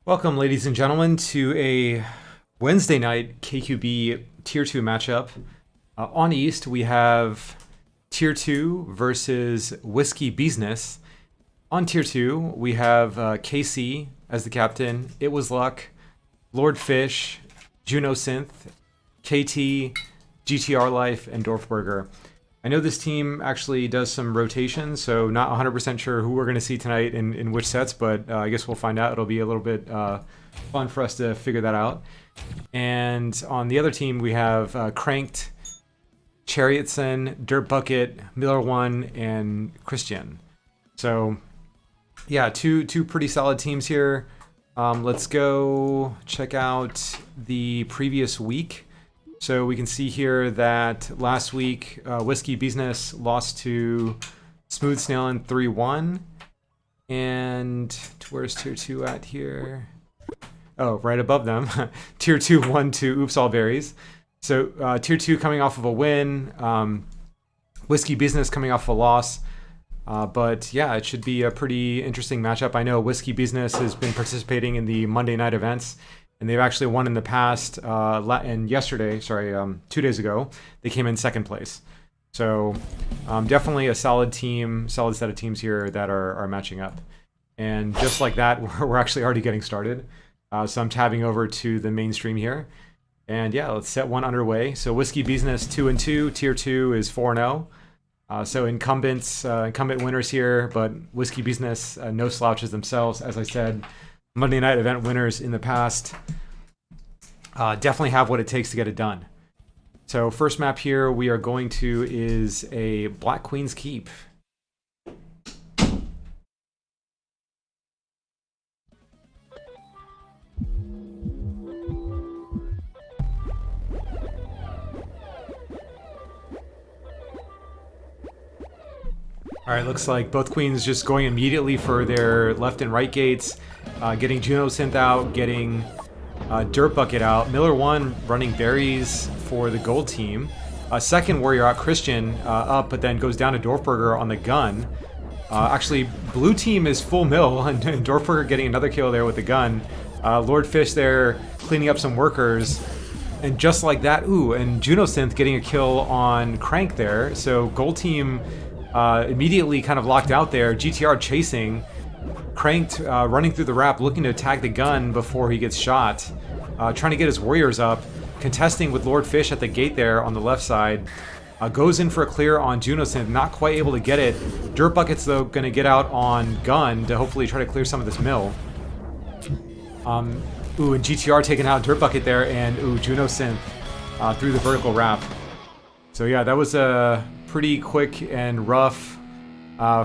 Welcome, ladies and gentlemen, to a Wednesday night KQB Tier 2 matchup. On East, we have Tier 2 versus Whisky Beesness. On Tier 2, we have KC as the captain, ITwAsLucK, LordFischious, JunoSynth, KT, GTR Life, and Dorfburger. I know this team actually does some rotations, so not 100% sure who we're going to see tonight in which sets, but I guess we'll find out. It'll be a little bit fun for us to figure that out. And on the other team, we have Crankt, Chariotson, derp, millerwon, and Christian. So, yeah, two pretty solid teams here. Let's go check out the previous week. So we can see here that last week, Whisky Beesness lost to Smooth Snailin 3-1. And where's Tier 2 at here? Oh, right above them. Tier 2 won to Oops All Berries. So Tier 2 coming off of a win. Whisky Beesness coming off a loss. But yeah, it should be a pretty interesting matchup. I know Whisky Beesness has been participating in the Monday night events, and they've actually won in the past. And yesterday, 2 days ago, they came in second place. So definitely a solid team, solid set of teams here that are matching up. And just like that, we're actually already getting started. So I'm tabbing over to the main stream here. And yeah, let's set one underway. So Whisky Beesness 2-2, Tier 2 is 4-0. So incumbent winners here, but Whisky Beesness, no slouches themselves. As I said, Monday night event winners in the past definitely have what it takes to get it done. So first map here we are going to is a Black Queen's Keep. All right, looks like both queens just going immediately for their left and right gates, getting JunoSynth out, getting derp out. millerwon running berries for the gold team. Second warrior out, Christian up, but then goes down to Dorfburger on the gun. Actually, blue team is full mill, and Dorfburger getting another kill there with the gun. LordFischious there cleaning up some workers. And just like that, and JunoSynth getting a kill on Crankt there. So gold team immediately kind of locked out there. GTR chasing. Crankt running through the wrap, looking to attack the gun before he gets shot. Trying to get his warriors up. Contesting with LordFischious at the gate there on the left side. Goes in for a clear on JunoSynth, not quite able to get it. Derp Bucket's though going to get out on gun to hopefully try to clear some of this mill. And GTR taking out Derp Bucket there, and JunoSynth through the vertical wrap. So yeah, that was a pretty quick and rough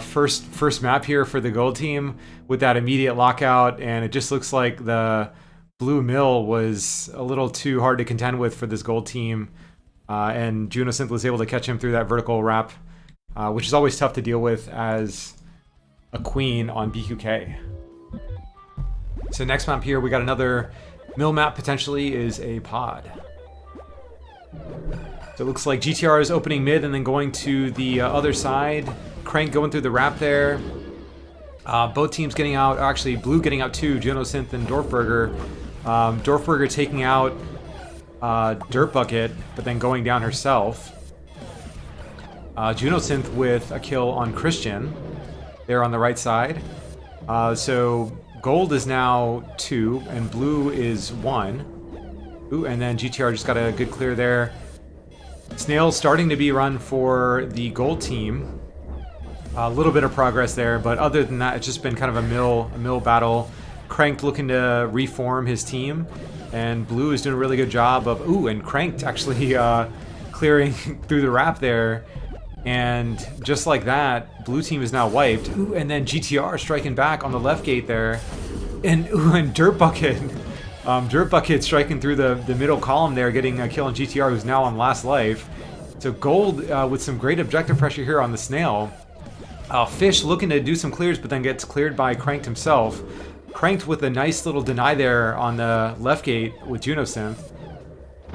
first map here for the gold team with that immediate lockout, and it just looks like the blue mill was a little too hard to contend with for this gold team, and JunoSynth was able to catch him through that vertical wrap, which is always tough to deal with as a queen on BQK. So next map here, we got another mill map, potentially is a pod. So it looks like GTR is opening mid and then going to the other side. Crankt going through the wrap there. Both teams getting out, actually blue getting out too, JunoSynth and Dorfburger. Dorfburger taking out Derp Bucket, but then going down herself. JunoSynth with a kill on Christian there on the right side. So gold is now 2 and blue is 1. And then GTR just got a good clear there. Snail starting to be run for the gold team. A little bit of progress there, but other than that, it's just been kind of a mill battle. Crankt looking to reform his team, and blue is doing a really good job of and Crankt actually clearing through the wrap there, and just like that, blue team is now wiped. And then GTR striking back on the left gate there, and Derp Bucket. Derp Bucket striking through the middle column there, getting a kill on GTR, who's now on last life. So gold with some great objective pressure here on the snail. Fish looking to do some clears, but then gets cleared by Crankt himself. Crankt with a nice little deny there on the left gate with JunoSynth.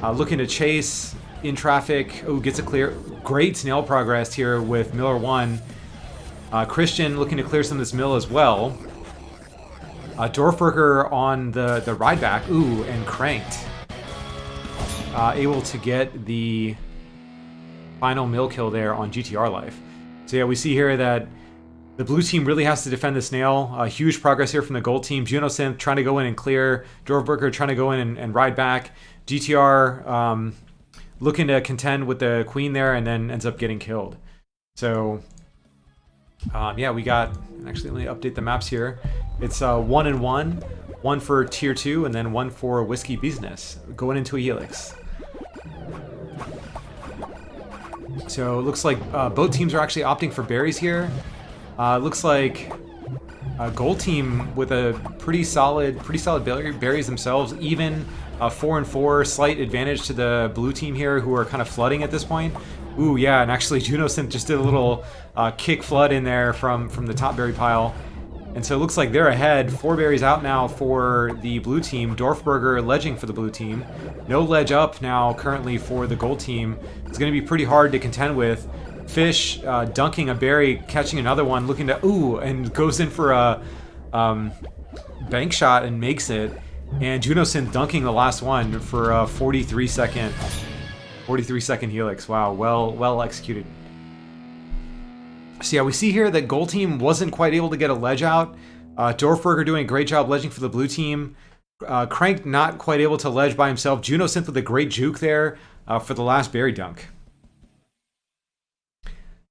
Looking to chase in traffic. Gets a clear. Great snail progress here with millerwon. Christian looking to clear some of this mill as well. Dorfburger on the ride back. Ooh, and Crankt. Able to get the final mill kill there on GTR Life. So yeah, we see here that the blue team really has to defend the snail. Huge progress here from the gold team. JunoSynth trying to go in and clear. Dorfburger trying to go in and ride back. GTR looking to contend with the queen there and then ends up getting killed. So yeah, we got, actually let me update the maps here. It's 1 and 1, one for tier 2 and then one for Whisky Beesness, going into a helix. So it looks like both teams are actually opting for berries here. Looks like gold team with a pretty solid berries themselves. Even 4 and 4, slight advantage to the blue team here, who are kind of flooding at this point. Ooh, yeah, and actually JunoSynth just did a little kick flood in there from the top berry pile. And so it looks like they're ahead. 4 berries out now for the blue team. Dorfburger ledging for the blue team. No ledge up now currently for the gold team. It's going to be pretty hard to contend with. Fish dunking a berry, catching another one, looking to, ooh, and goes in for a bank shot and makes it. And JunoSynth dunking the last one for a 43 second helix. Wow, well executed. So yeah, we see here that gold team wasn't quite able to get a ledge out. Dorfburger doing a great job ledging for the blue team. Crankt not quite able to ledge by himself. JunoSynth with a great juke there for the last berry dunk.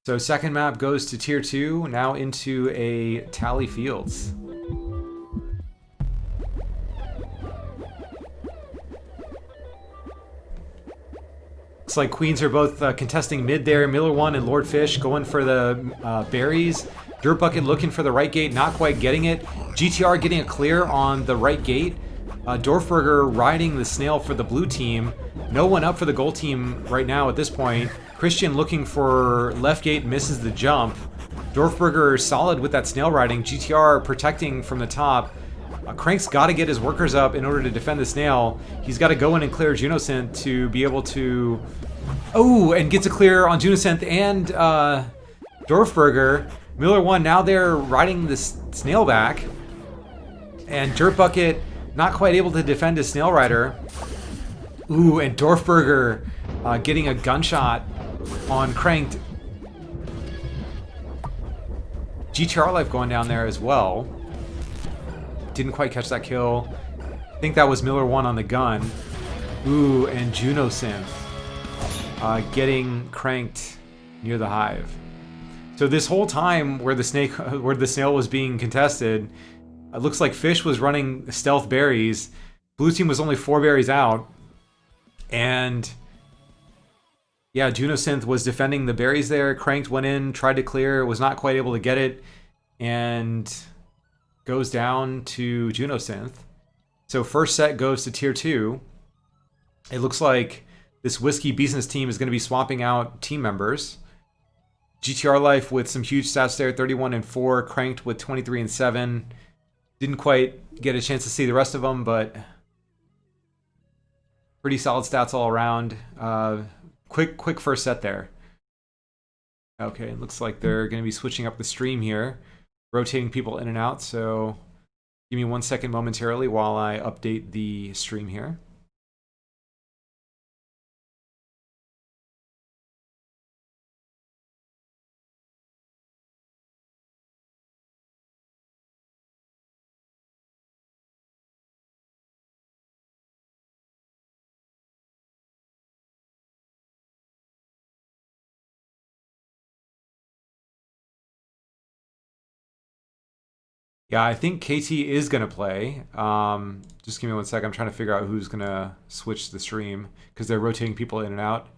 So second map goes to tier 2, now into a tally fields. Looks like queens are both contesting mid there. millerwon and LordFischious going for the berries. Dirt Bucket looking for the right gate, not quite getting it. GTR getting a clear on the right gate. Dorfburger riding the snail for the blue team. No one up for the gold team right now at this point. Christian looking for left gate, misses the jump. Dorfburger solid with that snail riding. GTR protecting from the top. Crankt's got to get his workers up in order to defend the snail. He's got to go in and clear JunoSynth to be able to... Oh, and gets a clear on JunoSynth and Dorfburger. millerwon now they're riding the snail back. And Dirt Bucket not quite able to defend his snail rider. Ooh, and Dorfburger getting a gunshot on Crankt. GTR Life going down there as well. Didn't quite catch that kill. I think that was millerwon on the gun. Ooh, and JunoSynth getting Crankt near the hive. So this whole time where the snail was being contested, it looks like Fish was running stealth berries. Blue team was only 4 berries out. And yeah, JunoSynth was defending the berries there. Crankt went in, tried to clear, was not quite able to get it, and goes down to JunoSynth. So first set goes to tier 2. It looks like this Whisky Beesness team is going to be swapping out team members. GTR Life with some huge stats there, 31 and 4. Crankt with 23 and 7. Didn't quite get a chance to see the rest of them, but pretty solid stats all around. Quick first set there. Okay, it looks like they're going to be switching up the stream here, rotating people in and out. So give me 1 second momentarily while I update the stream here. Yeah, I think KT is going to play. Just give me 1 sec. I'm trying to figure out who's going to switch the stream because they're rotating people in and out.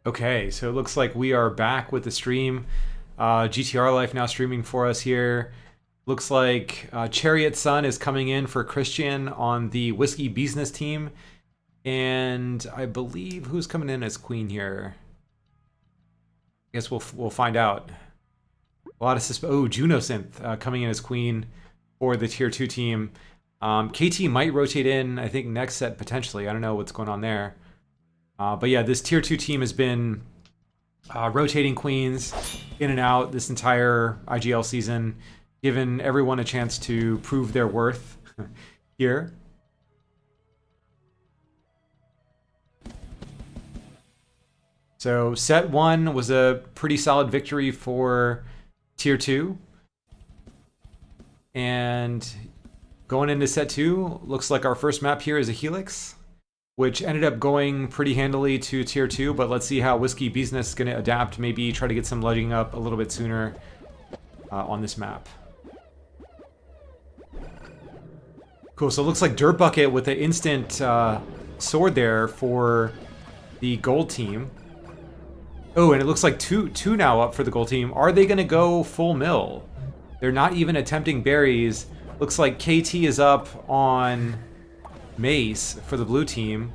Okay, so it looks like we are back with the stream. GTR Life now streaming for us here. Looks like chariotson is coming in for Christian on the Whisky Beesness team. And I believe who's coming in as queen here? I guess we'll find out. A lot of JunoSynth coming in as queen for the tier 2 team. KT might rotate in, I think, next set potentially. I don't know what's going on there. But yeah, this tier 2 team has been rotating queens in and out this entire IGL season, giving everyone a chance to prove their worth here. So set 1 was a pretty solid victory for tier 2. And going into set 2, looks like our first map here is a Helix, which ended up going pretty handily to tier 2, but let's see how Whisky Beesness is going to adapt, maybe try to get some ledging up a little bit sooner on this map. Cool, so it looks like Dirt Bucket with the instant sword there for the gold team. Oh, and it looks like two now up for the gold team. Are they going to go full mill? They're not even attempting berries. Looks like KT is up on Mace for the blue team.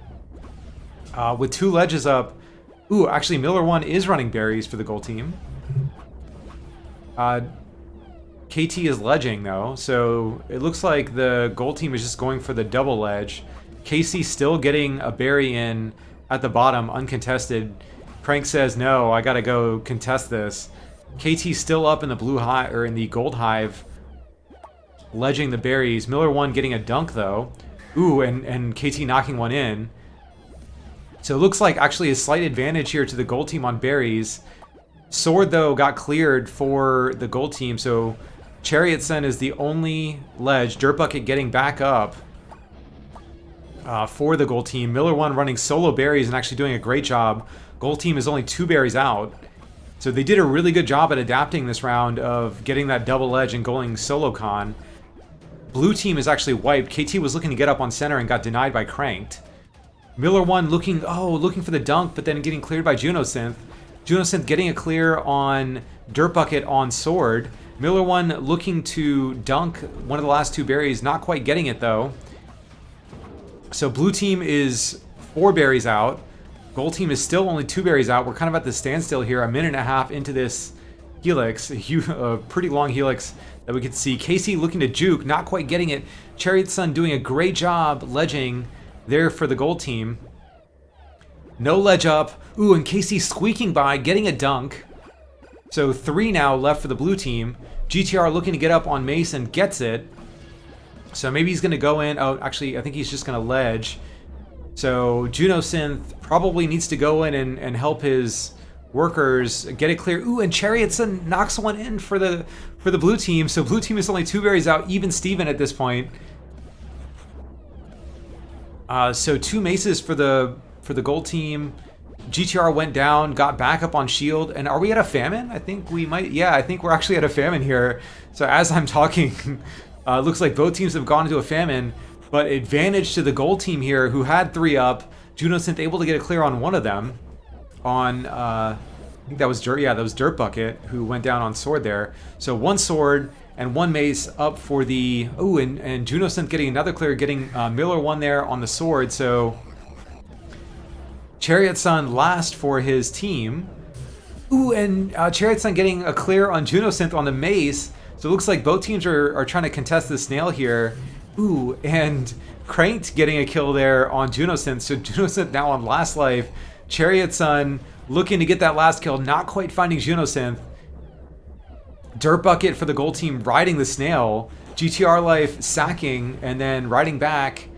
With 2 ledges up. Ooh, actually millerwon is running berries for the gold team. KT is ledging though, so it looks like the gold team is just going for the double ledge. KC still getting a berry in at the bottom, uncontested. Crankt says, no, I gotta go contest this. KT still up in the blue hive, or in the gold hive, ledging the berries. millerwon getting a dunk though. Ooh, and KT knocking one in. So it looks like actually a slight advantage here to the gold team on berries. Sword, though, got cleared for the gold team, so chariotson is the only ledge. Dirt Bucket getting back up for the gold team. millerwon running solo berries and actually doing a great job. Gold team is only 2 berries out. So they did a really good job at adapting this round of getting that double ledge and going solo con. Blue team is actually wiped. KT was looking to get up on center and got denied by Crankt. millerwon looking for the dunk, but then getting cleared by JunoSynth. JunoSynth getting a clear on Dirt Bucket on sword. millerwon looking to dunk one of the last 2 berries, not quite getting it though. So blue team is 4 berries out. Gold team is still only 2 berries out. We're kind of at the standstill here, a minute and a half into this Helix, a pretty long Helix that we can see. Casey looking to juke, not quite getting it. chariotson doing a great job ledging there for the gold team. No ledge up. Ooh, and Casey squeaking by, getting a dunk. So 3 now left for the blue team. GTR looking to get up on Mason, gets it. So maybe he's going to go in. Oh, actually, I think he's just going to ledge. So JunoSynth probably needs to go in and help his workers get it clear. Ooh, and chariotson knocks one in for the blue team. So blue team is only 2 berries out, even Steven at this point. So 2 maces for the gold team. GTR went down, got back up on shield, and are we at a famine? I think we might. Yeah, I think we're actually at a famine here. So as I'm talking, looks like both teams have gone into a famine, but advantage to the gold team here, who had 3 up. JunoSynth able to get a clear on one of them. On I think that was Dirt Bucket who went down on sword there. So 1 sword and 1 mace up for the and JunoSynth getting another clear, getting millerwon there on the sword. So chariotson last for his team. Ooh, and chariotson getting a clear on JunoSynth on the mace. So it looks like both teams are trying to contest the snail here. Ooh, and Crankt getting a kill there on JunoSynth. So JunoSynth now on last life. chariotson looking to get that last kill, not quite finding JunoSynth. Dirt Bucket for the gold team riding the snail. GTR Life sacking and then riding back.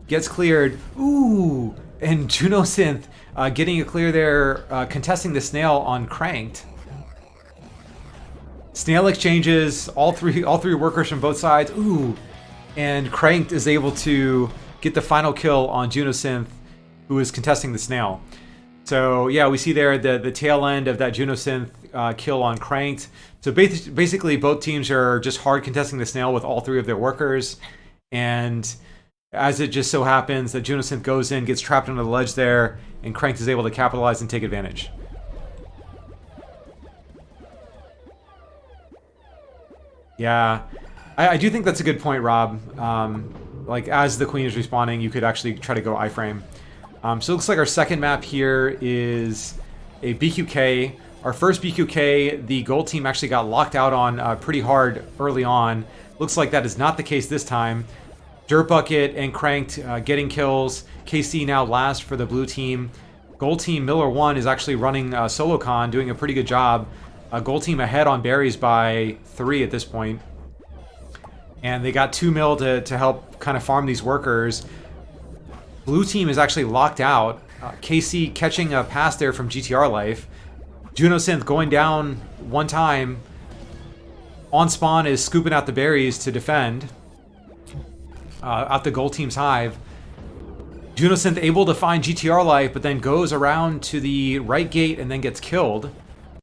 Gets cleared. Ooh, and JunoSynth getting a clear there, contesting the snail on Crankt. Snail exchanges, all three workers from both sides. Ooh, and Crankt is able to get the final kill on JunoSynth, who is contesting the snail. So yeah, we see there the tail end of that JunoSynth kill on Crankt. So basically both teams are just hard contesting the snail with all 3 of their workers. And as it just so happens that JunoSynth goes in, gets trapped under the ledge there, and Crankt is able to capitalize and take advantage. Yeah, I do think that's a good point, Rob. Like, as the queen is respawning, you could actually try to go iframe. So it looks like our second map here is a BQK. Our first BQK, the gold team actually got locked out on pretty hard early on. Looks like that is not the case this time. Dirt Bucket and Crankt getting kills. KC now last for the blue team. Gold team millerwon is actually running solo con, doing a pretty good job. Gold team ahead on berries by 3 at this point. And they got 2 mil to help kind of farm these workers. Blue team is actually locked out. KC catching a pass there from GTR Life. JunoSynth going down one time. On spawn is scooping out the berries to defend. Out the gold team's hive. JunoSynth able to find GTR Life, but then goes around to the right gate and then gets killed.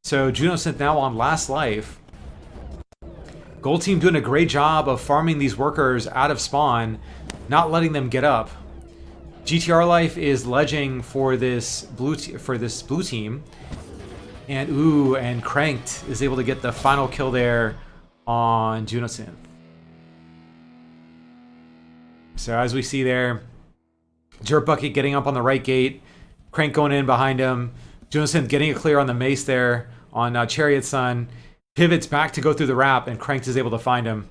So JunoSynth now on last life. Gold team doing a great job of farming these workers out of spawn, not letting them get up. GTR Life is ledging for this blue team, and Crankt is able to get the final kill there on JunoSynth. So as we see there, Dirt Bucket getting up on the right gate, Crankt going in behind him, JunoSynth getting a clear on the mace there on chariotson, pivots back to go through the wrap, and Crankt is able to find him.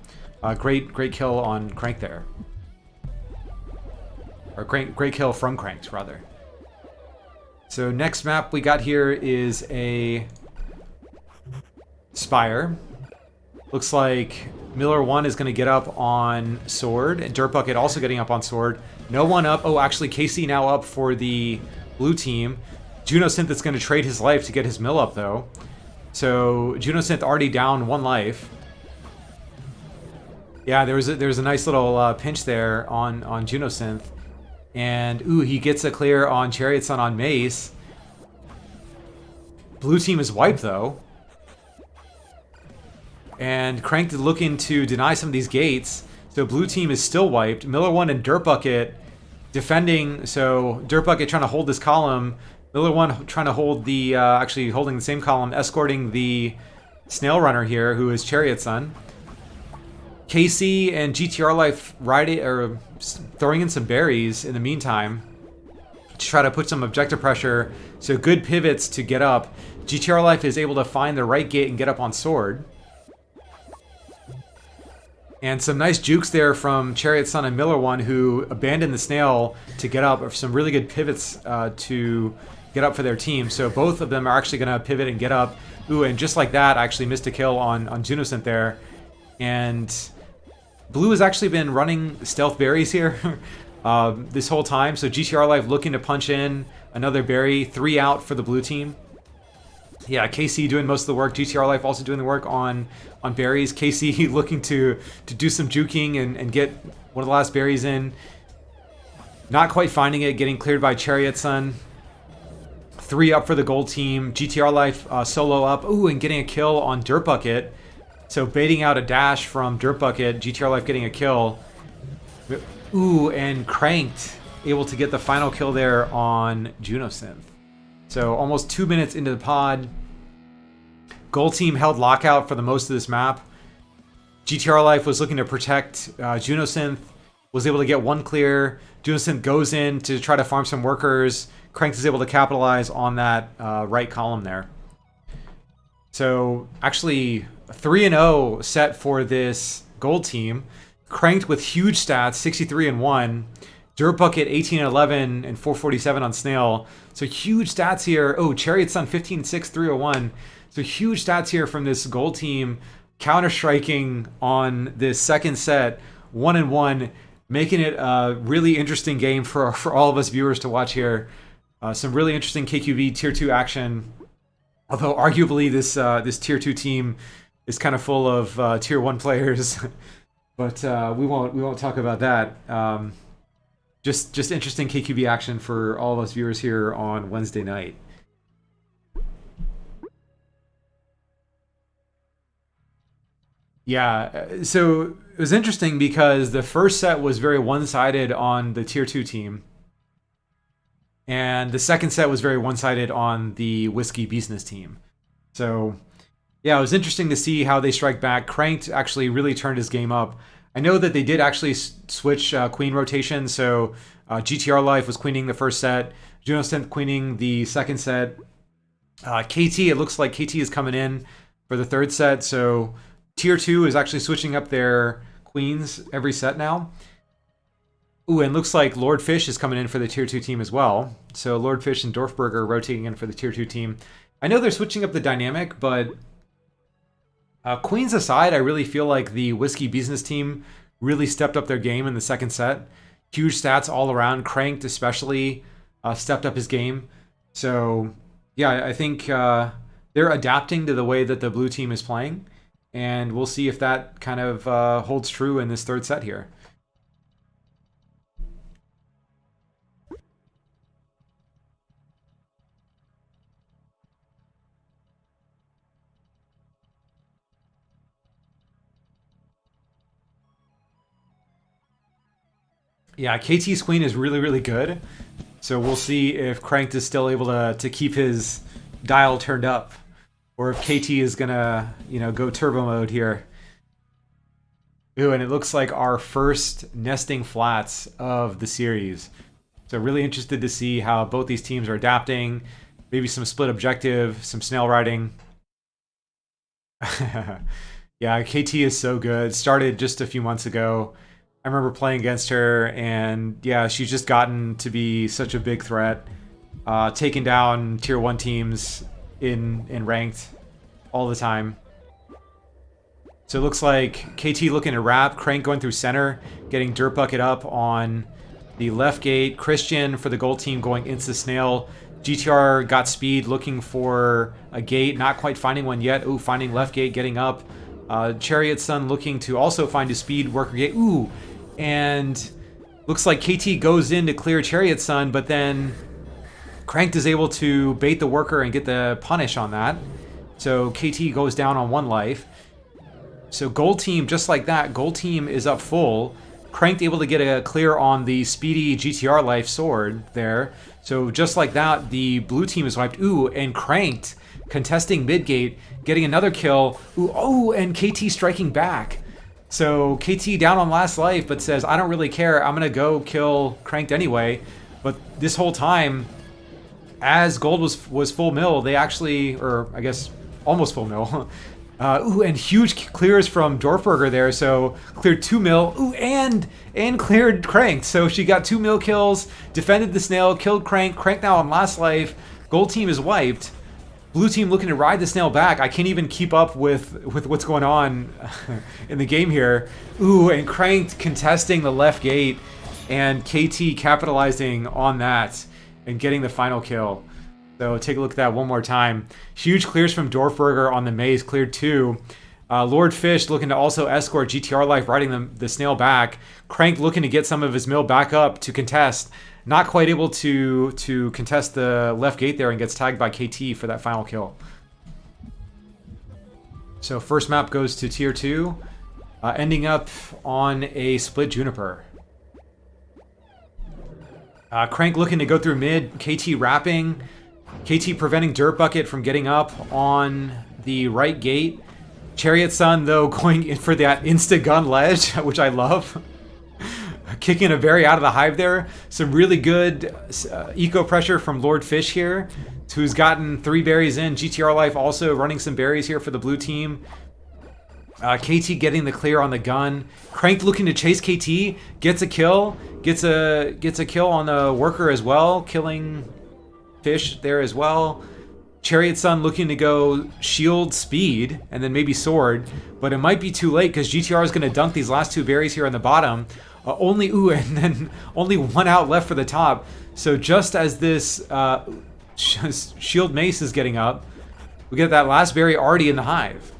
Great kill on Crankt there. Or great kill from Crankt, rather. So next map we got here is a Spire. Looks like millerwon is going to get up on sword, and Dirt Bucket also getting up on sword. No one up. Oh, actually KC now up for the blue team. JunoSynth is going to trade his life to get his mill up, though. So JunoSynth already down 1 life. Yeah, there was a nice little pinch there on JunoSynth. And, ooh, he gets a clear on chariotson on mace. Blue team is wiped, though. And Crankt is looking to deny some of these gates. So blue team is still wiped. millerwon and Dirt Bucket defending. So Dirt Bucket trying to hold this column. millerwon trying to hold the, actually holding the same column, escorting the snail runner here, who is chariotson. KC and GTR Life riding, or throwing in some berries in the meantime to try to put some objective pressure. So good pivots to get up. GTR Life is able to find the right gate and get up on sword. And some nice jukes there from chariotson and millerwon, who abandoned the snail to get up. Some really good pivots to get up for their team. So both of them are actually going to pivot and get up. Ooh, and just like that, actually missed a kill on JunoSynth there. And blue has actually been running stealth berries here this whole time. So GTR Life looking to punch in another berry. 3 out for the blue team. Yeah, KC doing most of the work. GTR Life also doing the work on berries. KC looking to do some juking and get one of the last berries in. Not quite finding it, getting cleared by chariotson. 3 up for the gold team. GTR Life solo up. Ooh, and getting a kill on Dirt Bucket. So baiting out a dash from Dirt Bucket. GTR Life getting a kill. Ooh, and Crankt able to get the final kill there on JunoSynth. So almost 2 minutes into the pod. Gold team held lockout for the most of this map. GTR Life was looking to protect JunoSynth. Was able to get 1 clear. JunoSynth goes in to try to farm some workers. Crankt is able to capitalize on that right column there. So actually 3-0 set for this gold team. Crankt with huge stats, 63-1. Dirt Bucket 18-11 and 447 on snail. So huge stats here. Oh, chariotson 15-6, 301. So huge stats here from this gold team, counter striking on this second set, 1-1, making it a really interesting game for all of us viewers to watch here. Some really interesting KQB tier 2 action. Although arguably this tier 2 team is kind of full of tier 1 players, but we won't talk about that. Just interesting KQB action for all of us viewers here on Wednesday night. Yeah, so it was interesting because the first set was very one-sided on the tier 2 team. And the second set was very one-sided on the Whisky Beesness team. So yeah, it was interesting to see how they strike back. Crankt actually really turned his game up. I know that they did actually switch queen rotation, so GTR Life was queening the first set, JunoSynth queening the second set. KT, it looks like KT is coming in for the third set, so Tier 2 is actually switching up their queens every set now. Ooh, and looks like LordFisch is coming in for the Tier 2 team as well. So LordFisch and Dorfburger are rotating in for the Tier 2 team. I know they're switching up the dynamic, but queens aside, I really feel like the Whisky Beesness team really stepped up their game in the second set. Huge stats all around. Crankt especially stepped up his game. So yeah, I think they're adapting to the way that the blue team is playing. And we'll see if that kind of holds true in this third set here. Yeah, KT's queen is really, really good. So we'll see if Crankt is still able to keep his dial turned up. Or if KT is going to, go turbo mode here. Ooh, and it looks like our first nesting flats of the series. So really interested to see how both these teams are adapting. Maybe some split objective, some snail riding. Yeah, KT is so good. Started just a few months ago. I remember playing against her, and yeah, she's just gotten to be such a big threat. Taking down Tier 1 teams in ranked all the time. So it looks like KT looking to wrap, Crank going through center, getting Dirt Bucket up on the left gate. Christian for the gold team going insta snail. GTR got speed, looking for a gate, not quite finding one yet. Ooh, finding left gate, getting up. chariotson looking to also find a speed worker gate. Ooh, and looks like KT goes in to clear chariotson, but then Crankt is able to bait the worker and get the punish on that. So KT goes down on 1 life. So gold team, just like that, gold team is up full. Crankt able to get a clear on the speedy GTR life sword there. So just like that, the blue team is wiped. Ooh, and Crankt contesting mid-gate, getting another kill. Ooh, oh, and KT striking back. So KT down on last life, but says, I don't really care. I'm going to go kill Crankt anyway. But this whole time, as gold was full mill, they actually, or I guess almost full mill. Ooh, and huge clears from Dorfburger there. So cleared 2 mil. Ooh, and cleared Crankt. So she got 2 mil kills, defended the snail, killed Crankt. Crankt now on last life. Gold team is wiped. Blue team looking to ride the snail back. I can't even keep up with what's going on in the game here. Ooh, and Crankt contesting the left gate, and KT capitalizing on that and getting the final kill. So take a look at that one more time. Huge clears from Dorfburger on the maze, cleared 2. LordFisch looking to also escort GTR Life, riding the snail back. Crankt looking to get some of his mill back up to contest. Not quite able to contest the left gate there, and gets tagged by KT for that final kill. So first map goes to Tier 2, ending up on a split Juniper. Crankt looking to go through mid, KT wrapping. KT preventing Dirt Bucket from getting up on the right gate. chariotson, though, going in for that insta-gun ledge, which I love. Kicking a berry out of the hive there. Some really good eco pressure from LordFisch here, who's gotten 3 berries in. GTR Life also running some berries here for the blue team. KT getting the clear on the gun. Crankt looking to chase KT, gets a kill, gets a kill on the worker as well, killing Fish there as well. chariotson looking to go shield speed and then maybe sword, but it might be too late because GTR is going to dunk these last 2 berries here on the bottom. And then only 1 out left for the top. So just as this shield mace is getting up, we get that last berry already in the hive.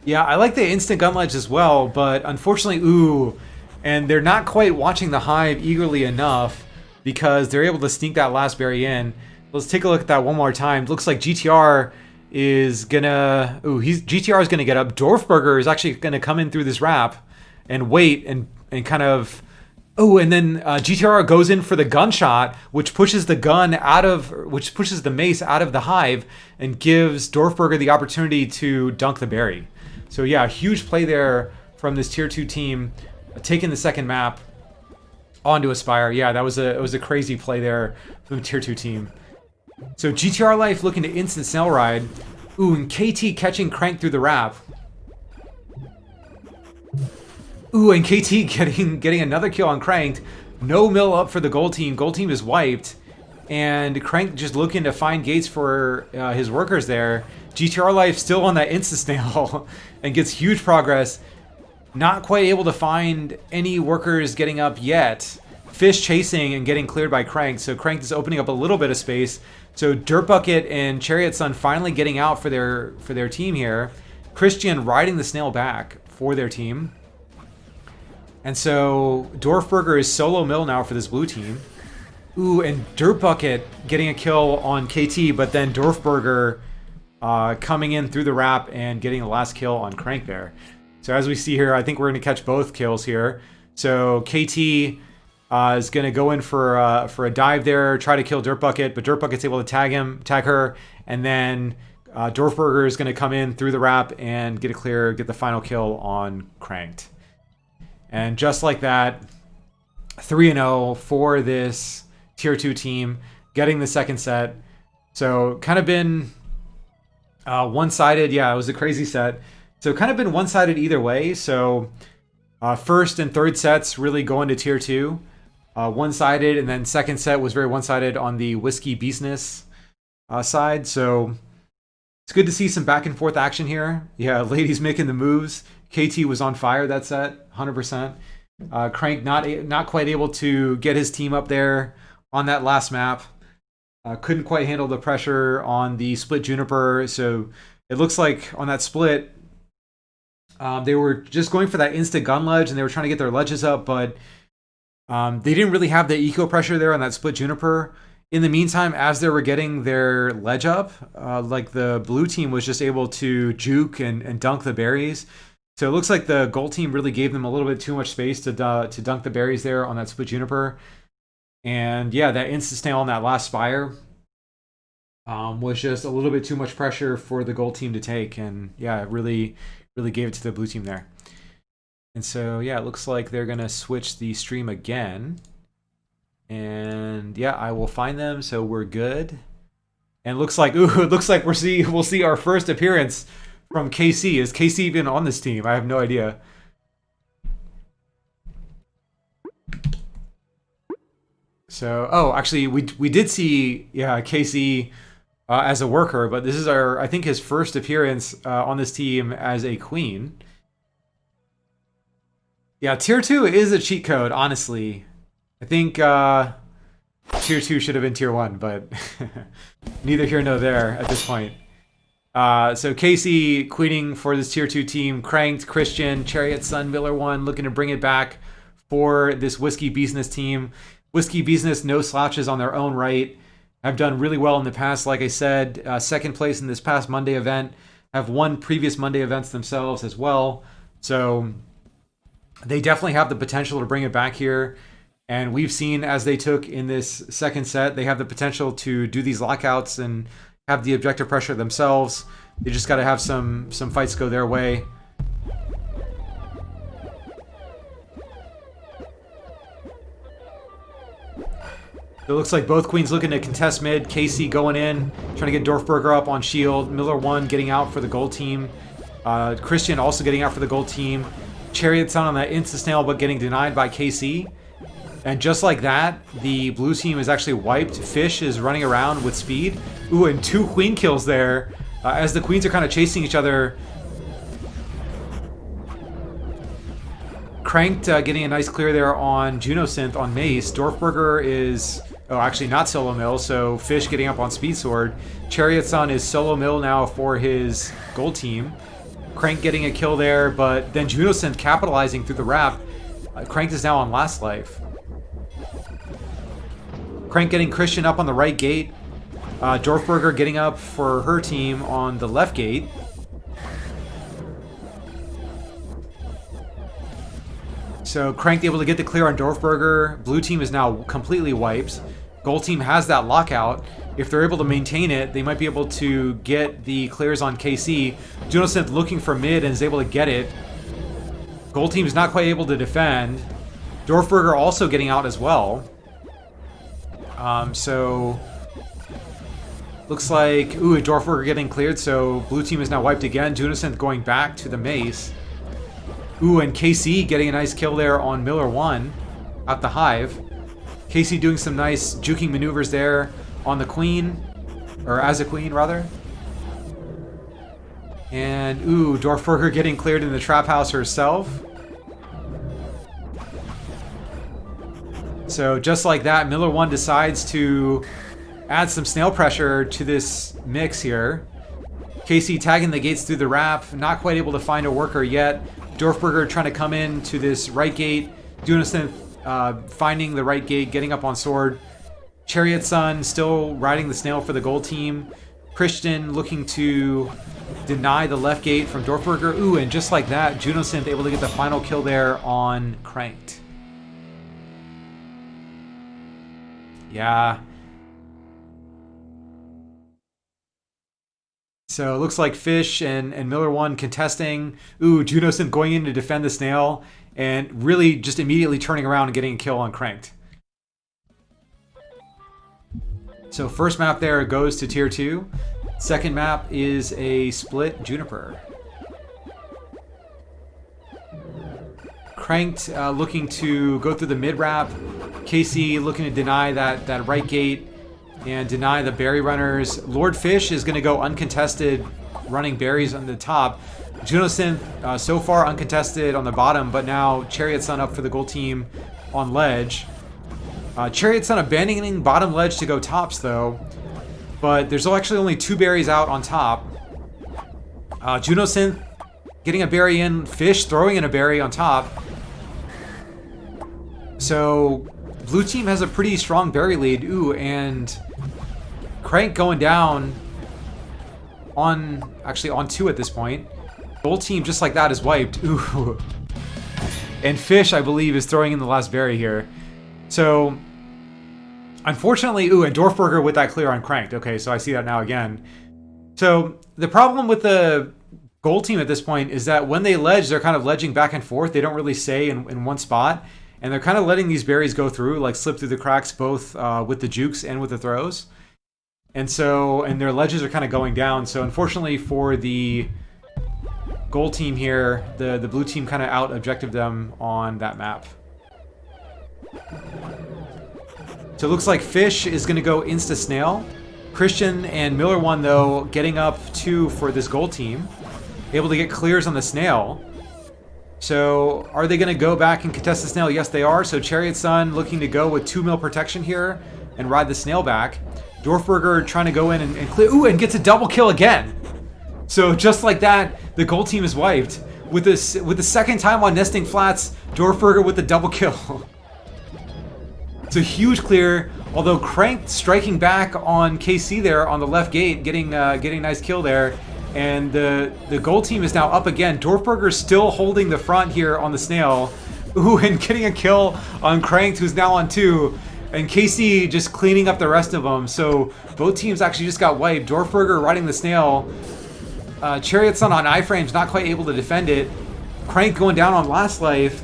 Yeah, I like the instant gun ledge as well, but unfortunately, ooh, and they're not quite watching the hive eagerly enough because they're able to sneak that last berry in. Let's take a look at that one more time. Looks like GTR is gonna, GTR is gonna get up. Dorfburger is actually gonna come in through this wrap and wait and kind of Oh, and then GTR goes in for the gunshot, which pushes the mace out of the hive and gives Dorfburger the opportunity to dunk the berry. So yeah, a huge play there from this tier 2 team, taking the second map onto Aspire. Yeah, it was a crazy play there from the tier 2 team. So GTR Life looking to instant snail ride. Ooh, and KT catching Crankt through the wrap. Ooh, and KT getting another kill on Crankt. No mill up for the gold team. Gold team is wiped. And Crankt just looking to find gates for his workers there. GTR Life still on that insta-snail and gets huge progress. Not quite able to find any workers getting up yet. Fish chasing and getting cleared by Crankt. So Crankt is opening up a little bit of space. So Dirt Bucket and chariotson finally getting out for their team here. Christian riding the snail back for their team. And so Dorfburger is solo mill now for this blue team. Ooh, and Dirt Bucket getting a kill on KT, but then Dorfburger coming in through the wrap and getting the last kill on Crankt there. So as we see here, I think we're going to catch both kills here. So KT is going to go in for a dive there, try to kill Dirt Bucket, but Dirt Bucket's able to tag her, and then Dorfburger is going to come in through the wrap and get the final kill on Crankt. And just like that, 3-0 for this tier 2 team, getting the second set. So kind of been one-sided. Yeah, it was a crazy set. So kind of been one-sided either way. So first and third sets really going to tier 2. One-sided, and then second set was very one-sided on the Whisky Beesness side. So it's good to see some back and forth action here. Yeah, ladies making the moves. KT was on fire that set, 100%. Crankt not quite able to get his team up there on that last map. Couldn't quite handle the pressure on the split Juniper. So it looks like on that split, they were just going for that instant gun ledge, and they were trying to get their ledges up, but they didn't really have the eco pressure there on that split Juniper. In the meantime, as they were getting their ledge up, like the blue team was just able to juke and dunk the berries. So it looks like the gold team really gave them a little bit too much space to dunk the berries there on that split Juniper. And yeah, that insta-snail on that last spire was just a little bit too much pressure for the gold team to take. And yeah, it really gave it to the blue team there. And so yeah, it looks like they're going to switch the stream again. And yeah, I will find them, so we're good. And it looks like we'll see our first appearance from KC. Is KC even on this team? I have no idea. So, oh, actually, we did see, yeah, KC as a worker, but this is I think his first appearance on this team as a queen. Yeah, tier 2 is a cheat code, honestly. I think tier 2 should have been tier 1, but neither here nor there at this point. So Casey queening for this tier 2 team. Crankt, Christian, chariotson, millerwon looking to bring it back for this Whisky Beesness team. Whisky Beesness, no slouches on their own right. Have done really well in the past, like I said. Second place in this past Monday event. Have won previous Monday events themselves as well. So they definitely have the potential to bring it back here. And we've seen, as they took in this second set, they have the potential to do these lockouts and have the objective pressure themselves. They just got to have some fights go their way. It looks like both queens looking to contest mid. Casey going in, trying to get Dorfburger up on shield. millerwon getting out for the gold team. Christian also getting out for the gold team. chariotson on that insta-snail, but getting denied by Casey. And just like that, the blue team is actually wiped. Fish is running around with speed. Ooh, and 2 queen kills there. As the queens are kind of chasing each other. Crankt getting a nice clear there on JunoSynth on Mace. Dorfburger is, oh, actually not solo mill, so Fish getting up on Speed Sword. chariotson is solo mill now for his gold team. Crankt getting a kill there, but then JunoSynth capitalizing through the wrap. Crankt is now on last life. Crankt getting Christian up on the right gate. Dorfburger getting up for her team on the left gate. So Crankt able to get the clear on Dorfburger. Blue team is now completely wiped. Gold team has that lockout. If they're able to maintain it, they might be able to get the clears on KC. JunoSynth looking for mid and is able to get it. Gold team is not quite able to defend. Dorfburger also getting out as well. So looks like, ooh, Dorfburger getting cleared, so blue team is now wiped again. JunoSynth going back to the mace. Ooh, and KC getting a nice kill there on millerwon at the hive. KC doing some nice juking maneuvers there on the queen, or as a queen rather. And ooh, Dorfburger getting cleared in the trap house herself. So just like that, millerwon decides to add some snail pressure to this mix here. KC tagging the gates through the wrap, not quite able to find a worker yet. Dorfburger trying to come in to this right gate. JunoSynth finding the right gate, getting up on sword. chariotson still riding the snail for the gold team. Christian looking to deny the left gate from Dorfburger. Ooh, and just like that, JunoSynth able to get the final kill there on Crankt. Yeah. So it looks like Fish and millerwon contesting. Ooh, JunoSynth going in to defend the snail and really just immediately turning around and getting a kill on Crankt. So first map there goes to tier 2. Second map is a split Juniper. Crankt looking to go through the mid wrap. KC looking to deny that right gate and deny the berry runners. LordFischious is going to go uncontested, running berries on the top. JunoSynth so far uncontested on the bottom, but now chariotson up for the gold team on ledge. chariotson abandoning bottom ledge to go tops though, but there's actually only 2 berries out on top. JunoSynth getting a berry in, Fish throwing in a berry on top. So blue team has a pretty strong berry lead. Ooh, and Crankt going down on, actually on 2 at this point. Gold team just like that is wiped. Ooh. And Fish, I believe, is throwing in the last berry here. So unfortunately, ooh, and Dorfburger with that clear on Crankt. Okay, so I see that now again. So the problem with the gold team at this point is that when they ledge, they're kind of ledging back and forth. They don't really stay in one spot. And they're kind of letting these berries go through, like slip through the cracks, both with the jukes and with the throws. And so, and their ledges are kind of going down. So unfortunately for the gold team here, the blue team kind of out objective them on that map. So it looks like Fish is going to go insta snail. Christian and millerwon though getting up 2 for this gold team, able to get clears on the snail. So are they going to go back and contest the snail? Yes, they are. So chariotson looking to go with 2 mil protection here and ride the snail back. Dorfburger trying to go in and clear. Ooh, and gets a double kill again. So just like that, the gold team is wiped. With the second time on nesting flats, Dorfburger with the double kill. It's a huge clear. Although Crankt striking back on KC there on the left gate, getting a nice kill there. And the gold team is now up again. Dorfburger still holding the front here on the snail. Ooh, and getting a kill on Crankt, who's now on 2. And KC just cleaning up the rest of them. So both teams actually just got wiped. Dorfburger riding the snail. chariotson on iframes, not quite able to defend it. Crankt going down on last life.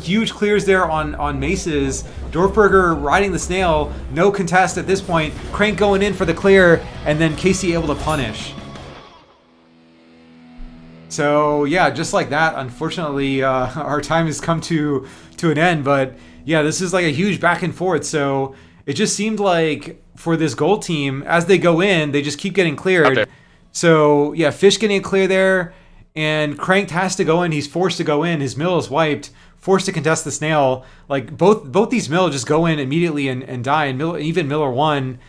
Huge clears there on maces. Dorfburger riding the snail. No contest at this point. Crankt going in for the clear. And then KC able to punish. So yeah, just like that, unfortunately, our time has come to an end. But yeah, this is like a huge back and forth. So it just seemed like for this gold team, as they go in, they just keep getting cleared. Okay. So yeah, Fish getting a clear there, and Crankt has to go in. He's forced to go in. His mill is wiped. Forced to contest the snail. Like both these mill just go in immediately and die. And even millerwon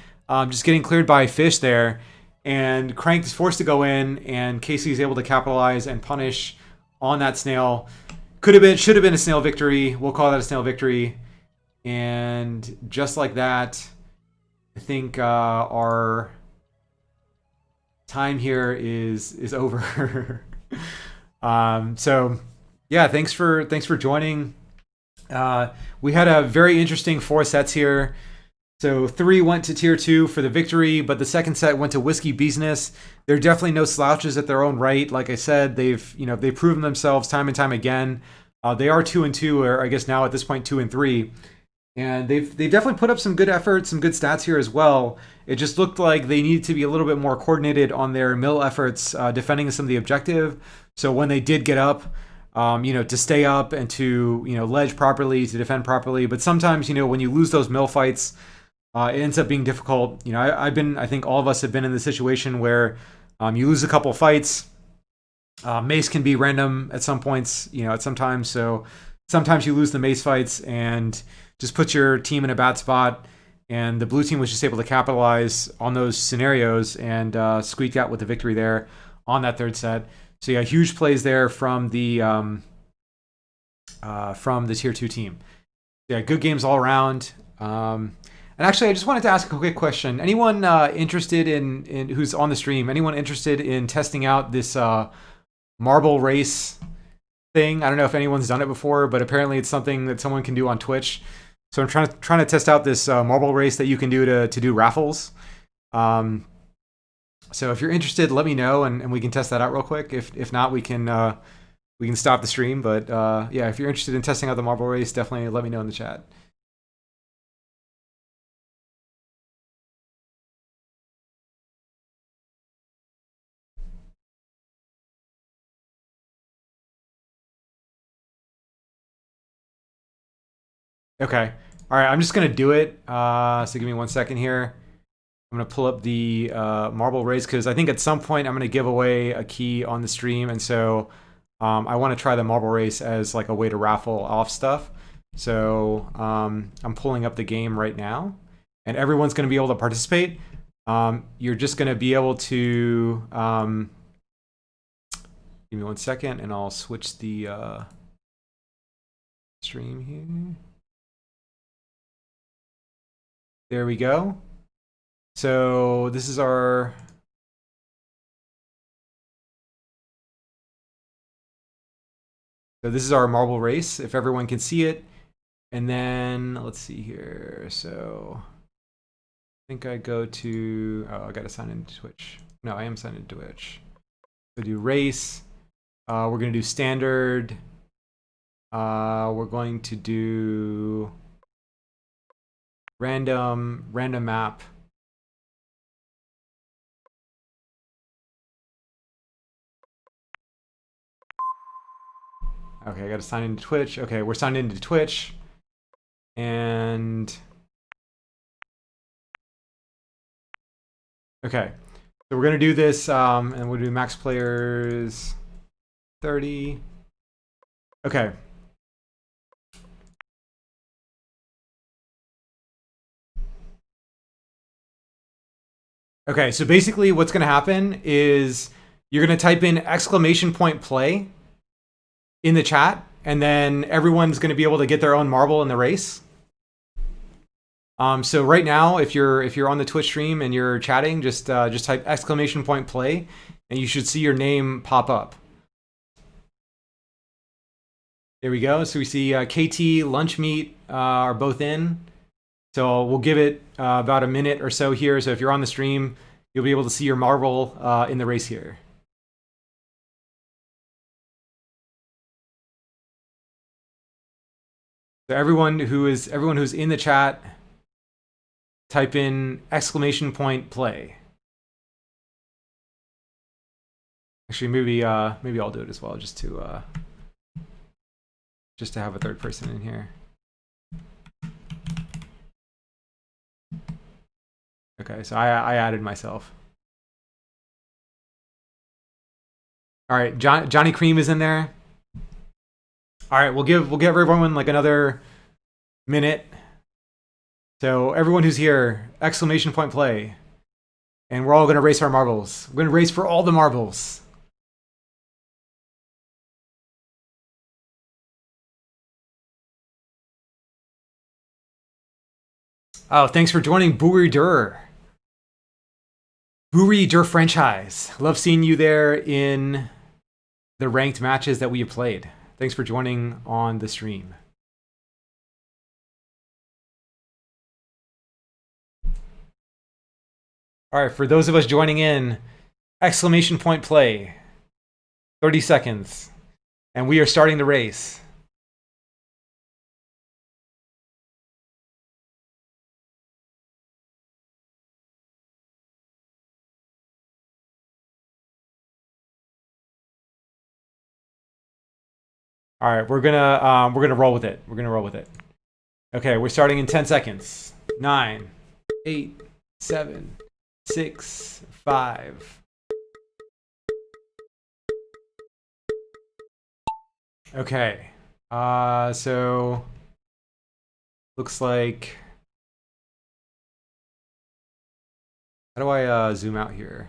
just getting cleared by Fish there. And Crankt is forced to go in, and KC is able to capitalize and punish on that snail. Should have been a snail victory. We'll call that a snail victory. And just like that, I think our time here is over. So Yeah, thanks for joining. We had a very interesting 4 sets here. So 3 went to tier 2 for the victory, but the second set went to Whisky Beesness. They're definitely no slouches at their own right. Like I said, they've proven themselves time and time again. They are 2-2, or I guess now at this point 2-3, and they've definitely put up some good effort, some good stats here as well. It just looked like they needed to be a little bit more coordinated on their mill efforts, defending some of the objective. So when they did get up, to stay up and to ledge properly, to defend properly. But sometimes when you lose those mill fights, it ends up being difficult. I think all of us have been in the situation where you lose a couple fights. Mace can be random at some points, at some times. So sometimes you lose the mace fights and just put your team in a bad spot. And the blue team was just able to capitalize on those scenarios and squeak out with the victory there on that third set. So yeah, huge plays there from the tier 2 team. Yeah, good games all around. And actually, I just wanted to ask a quick question. Anyone interested in who's on the stream? Anyone interested in testing out this marble race thing? I don't know if anyone's done it before, but apparently it's something that someone can do on Twitch. So I'm trying to test out this marble race that you can do to do raffles. So if you're interested, let me know and we can test that out real quick. If not, we can stop the stream. But yeah, if you're interested in testing out the marble race, definitely let me know in the chat. Okay. All right. I'm just gonna do it. So give me 1 second here. I'm gonna pull up the marble race because I think at some point I'm gonna give away a key on the stream, and so I want to try the marble race as like a way to raffle off stuff. So I'm pulling up the game right now, and everyone's gonna be able to participate. You're just gonna be able to give me 1 second, and I'll switch the stream here. There we go. So this is our marble race, if everyone can see it. And then let's see here. So I think I go to I gotta sign into Twitch. No, I am signed into Twitch. So do race. We're gonna do standard. We're going to do random map. Okay, I got to sign into Twitch. Okay, we're signed into Twitch. And okay, so we're gonna do this, and we'll do max players 30. Okay. Okay, so basically what's gonna happen is you're gonna type in !play in the chat, and then everyone's going to be able to get their own marble in the race. So right now, if you're on the Twitch stream and you're chatting, just type !play, and you should see your name pop up. There we go. So we see KT, Lunch Meat are both in. So we'll give it about a minute or so here. So if you're on the stream, you'll be able to see your marble in the race here. So everyone who's in the chat, type in !play. Actually, maybe I'll do it as well, just to have a third person in here. Okay, so I added myself. All right, Johnny Cream is in there. All right, we'll give everyone like another minute. So everyone who's here, !play, and we're all gonna race our marbles. We're gonna race for all the marbles. Oh, thanks for joining, Buri Dur franchise. Love seeing you there in the ranked matches that we have played. Thanks for joining on the stream. All right, for those of us joining in, exclamation point play. 30 seconds. And we are starting the race. All right, we're gonna roll with it. We're gonna roll with it. Okay, we're starting in 10 seconds. 9, 8, 7, 6, 5. Okay. So looks like, how do I zoom out here?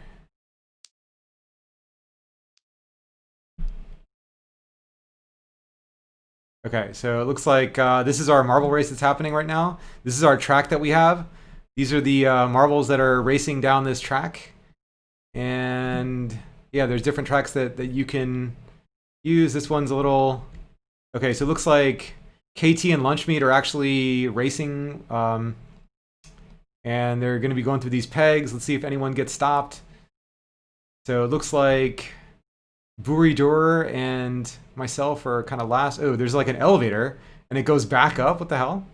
Okay, so it looks like this is our marble race that's happening right now. This is our track that we have. These are the marbles that are racing down this track. And yeah, there's different tracks that you can use. This one's a little... Okay, so it looks like KT and Lunchmeat are actually racing. And they're going to be going through these pegs. Let's see if anyone gets stopped. So it looks like Buridur and myself are kind of last. Oh, there's like an elevator and it goes back up. What the hell?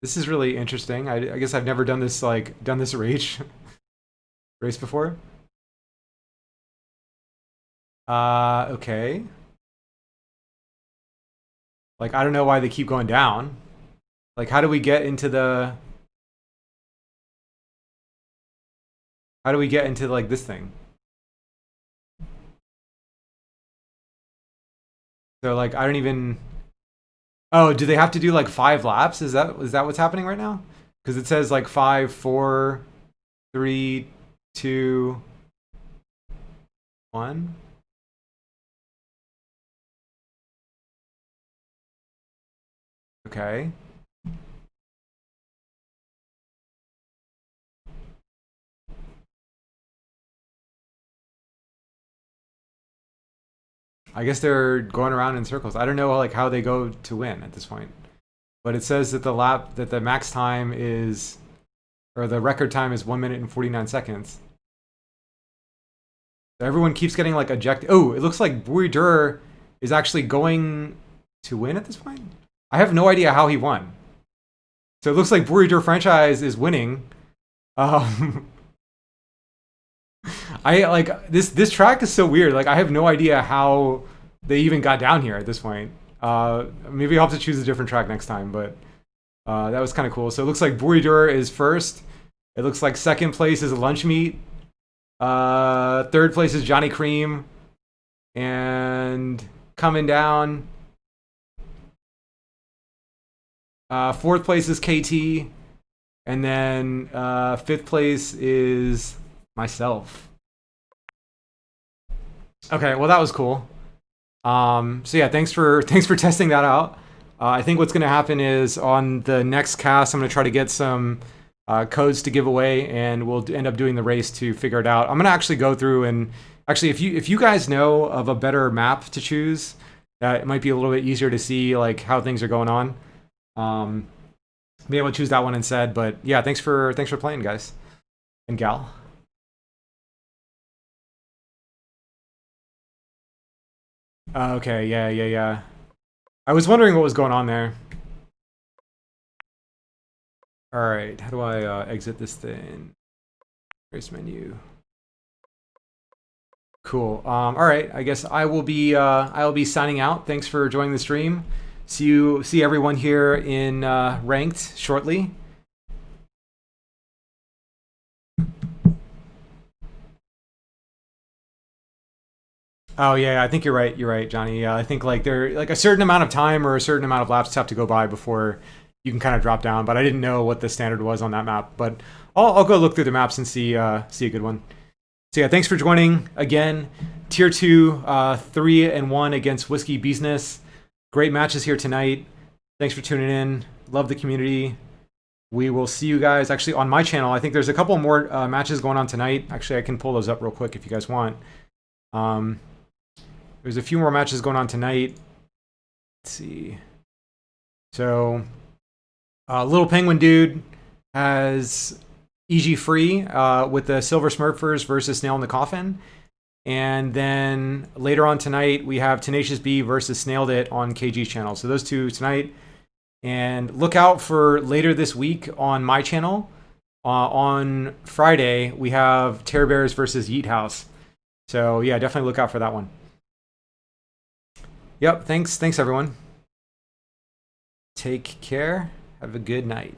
This is really interesting. I guess I've never done this race before. Okay. Like, I don't know why they keep going down. Like, how do we get into the... How do we get into, like, this thing? So, like, I don't even... Oh, do they have to do, like, 5 laps? Is that what's happening right now? Because it says, like, 5, 4, 3, 2, 1. Okay. I guess they're going around in circles. I don't know like how they go to win at this point. But it says that the max time is, or the record time is 1 minute and 49 seconds. So everyone keeps getting like ejected. Oh, it looks like Buridur is actually going to win at this point. I have no idea how he won. So it looks like Buridur franchise is winning. I like this track is so weird. Like I have no idea how they even got down here at this point. Maybe I'll have to choose a different track next time, but that was kind of cool. So it looks like Buridur is first. It looks like second place is Lunchmeat. Third place is Johnny Cream. And coming down, fourth place is KT. And then fifth place is myself. Okay, well that was cool. So yeah, thanks for testing that out. I think what's gonna happen is on the next cast, I'm gonna try to get some codes to give away, and we'll end up doing the race to figure it out. I'm gonna actually go through and actually, if you guys know of a better map to choose, that it might be a little bit easier to see like how things are going on. Be able to choose that one instead. But yeah, thanks for playing, guys and gal. Okay, yeah. I was wondering what was going on there. All right, how do I exit this thing? Race menu. Cool. All right, I guess I will be signing out. Thanks for joining the stream. See everyone here in ranked shortly. Oh yeah, I think you're right. You're right, Johnny. I think like there like a certain amount of time or a certain amount of laps have to go by before you can kind of drop down. But I didn't know what the standard was on that map. But I'll go look through the maps and see a good one. So yeah, thanks for joining again. Tier 2, 3-1 against Whisky Beesness. Great matches here tonight. Thanks for tuning in. Love the community. We will see you guys actually on my channel. I think there's a couple more matches going on tonight. Actually, I can pull those up real quick if you guys want. There's a few more matches going on tonight. Let's see. So, Little Penguin Dude has EG free with the Silver Smurfers versus Snail in the Coffin. And then later on tonight, we have Tenacious B versus Snailed It on KG's channel. So those two tonight. And look out for later this week on my channel. On Friday, we have Terror Bears versus Yeet House. So yeah, definitely look out for that one. Yep, thanks everyone. Take care. Have a good night.